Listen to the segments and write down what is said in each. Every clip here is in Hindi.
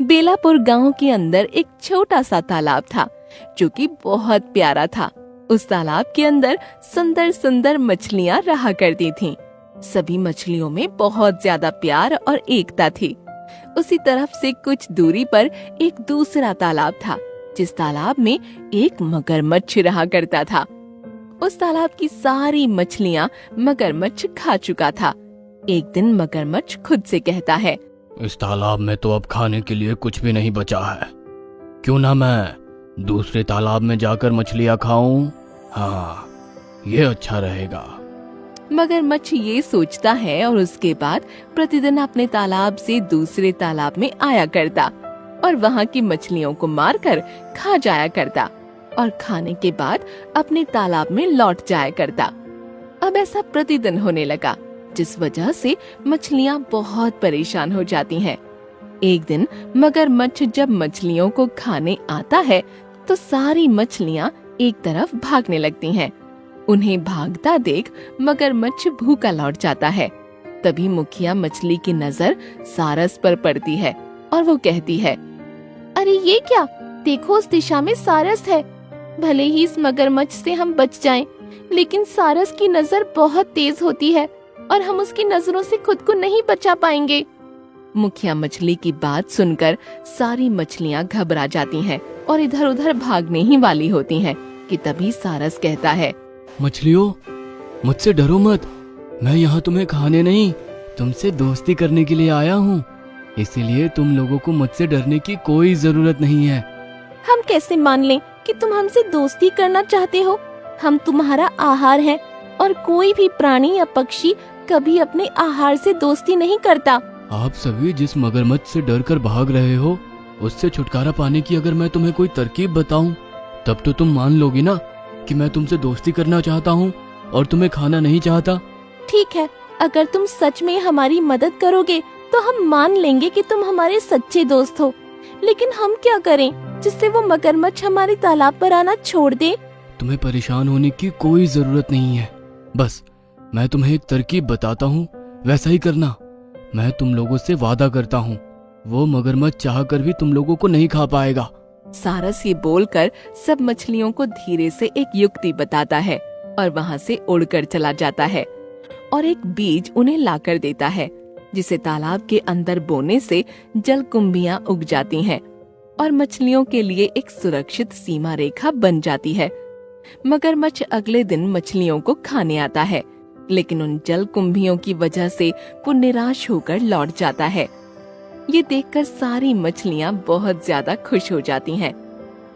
बेलापुर गांव के अंदर एक छोटा सा तालाब था जो कि बहुत प्यारा था। उस तालाब के अंदर सुंदर सुंदर मछलियां रहा करती थीं। सभी मछलियों में बहुत ज्यादा प्यार और एकता थी। उसी तरफ से कुछ दूरी पर एक दूसरा तालाब था, जिस तालाब में एक मगरमच्छ रहा करता था। उस तालाब की सारी मछलियां मगरमच्छ खा चुका था। एक दिन मगरमच्छ खुद से कहता है, इस तालाब में तो अब खाने के लिए कुछ भी नहीं बचा है। क्यों ना मैं दूसरे तालाब में जाकर मछलियां खाऊं? हाँ, ये अच्छा रहेगा। मगरमच्छ ये सोचता है और उसके बाद प्रतिदिन अपने तालाब से दूसरे तालाब में आया करता और वहाँ की मछलियों को मारकर खा जाया करता और खाने के बाद अपने तालाब में लौट जाया करता। अब ऐसा प्रतिदिन होने लगा, जिस वजह से मछलियाँ बहुत परेशान हो जाती हैं। एक दिन मगरमच्छ जब मछलियों को खाने आता है तो सारी मछलियाँ एक तरफ भागने लगती हैं। उन्हें भागता देख मगरमच्छ भूखा लौट जाता है। तभी मुखिया मछली की नजर सारस पर पड़ती है और वो कहती है, अरे ये क्या, देखो उस दिशा में सारस है। भले ही इस मगरमच्छ से हम बच जाएं, लेकिन सारस की नजर बहुत तेज होती है और हम उसकी नजरों से खुद को नहीं बचा पाएंगे। मुखिया मछली की बात सुनकर सारी मछलियां घबरा जाती हैं और इधर उधर भागने ही वाली होती हैं कि तभी सारस कहता है, मछलियों, मुझसे डरो मत। मैं यहाँ तुम्हें खाने नहीं, तुमसे दोस्ती करने के लिए आया हूँ। इसीलिए तुम लोगों को मुझसे डरने की कोई जरूरत नहीं है। हम कैसे मान लें कि तुम हमसे दोस्ती करना चाहते हो? हम तुम्हारा आहार हैं और कोई भी प्राणी या पक्षी कभी अपने आहार से दोस्ती नहीं करता। आप सभी जिस मगरमच्छ से डर कर भाग रहे हो, उससे छुटकारा पाने की अगर मैं तुम्हें कोई तरकीब बताऊं, तब तो तुम मान लोगी ना कि मैं तुमसे दोस्ती करना चाहता हूँ और तुम्हें खाना नहीं चाहता। ठीक है, अगर तुम सच में हमारी मदद करोगे तो हम मान लेंगे कि तुम हमारे सच्चे दोस्त हो। लेकिन हम क्या करें जिससे वो मगरमच्छ हमारे तालाब पर आना छोड़ दे? तुम्हें परेशान होने की कोई जरूरत नहीं है। बस मैं तुम्हें एक तरकीब बताता हूँ, वैसा ही करना। मैं तुम लोगों से वादा करता हूँ, वो मगरमच्छ चाहकर भी तुम लोगों को नहीं खा पाएगा। सारस ये बोलकर सब मछलियों को धीरे से एक युक्ति बताता है और वहाँ से उड़कर चला जाता है और एक बीज उन्हें लाकर देता है, जिसे तालाब के अंदर बोने से जलकुंभियां उग जाती हैं और मछलियों के लिए एक सुरक्षित सीमा रेखा बन जाती है। मगरमच्छ अगले दिन मछलियों को खाने आता है, लेकिन उन जलकुंभियों की वजह से वो निराश होकर लौट जाता है। ये देखकर सारी मछलियां बहुत ज्यादा खुश हो जाती हैं।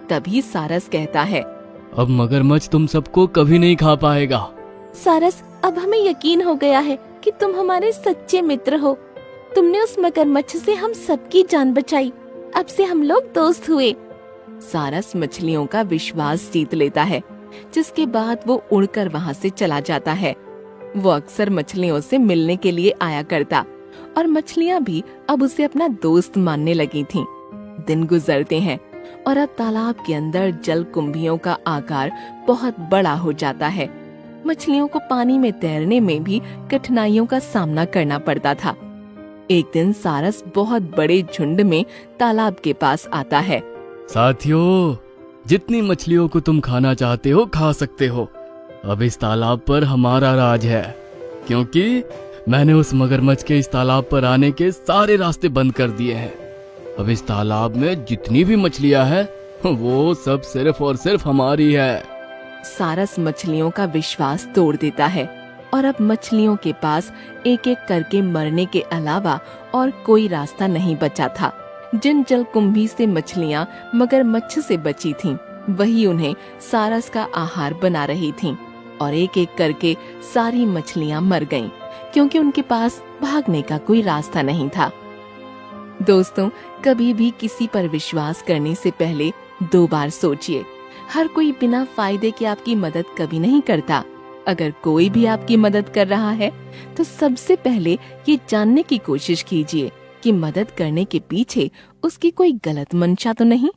तभी सारस कहता है, अब मगरमच्छ तुम सबको कभी नहीं खा पाएगा। सारस, अब हमें यकीन हो गया है कि तुम हमारे सच्चे मित्र हो। तुमने उस मगरमच्छ से हम सबकी जान बचाई। अब से हम लोग दोस्त हुए। सारस मछलियों का विश्वास जीत लेता है, जिसके बाद वो उड़कर वहाँ से चला जाता है। वो अक्सर मछलियों से मिलने के लिए आया करता और मछलियाँ भी अब उसे अपना दोस्त मानने लगी थीं। दिन गुजरते हैं और अब तालाब के अंदर जलकुंभियों का आकार बहुत बड़ा हो जाता है। मछलियों को पानी में तैरने में भी कठिनाइयों का सामना करना पड़ता था। एक दिन सारस बहुत बड़े झुंड में तालाब के पास आता है। साथियों, जितनी मछलियों को तुम खाना चाहते हो खा सकते हो। अब इस तालाब पर हमारा राज है, क्योंकि मैंने उस मगरमच्छ के इस तालाब पर आने के सारे रास्ते बंद कर दिए हैं। अब इस तालाब में जितनी भी मछलियां हैं, वो सब सिर्फ और सिर्फ हमारी है। सारस मछलियों का विश्वास तोड़ देता है और अब मछलियों के पास एक एक करके मरने के अलावा और कोई रास्ता नहीं बचा था। जिन जलकुंभी से मछलियां मगरमच्छ से बची थीं, वही उन्हें सारस का आहार बना रही थीं और एक एक करके सारी मछलियां मर गईं, क्योंकि उनके पास भागने का कोई रास्ता नहीं था। दोस्तों, कभी भी किसी पर विश्वास करने से पहले 2 बार सोचिए। हर कोई बिना फायदे के आपकी मदद कभी नहीं करता। अगर कोई भी आपकी मदद कर रहा है तो सबसे पहले ये जानने की कोशिश कीजिए कि मदद करने के पीछे उसकी कोई गलत मंशा तो नहीं।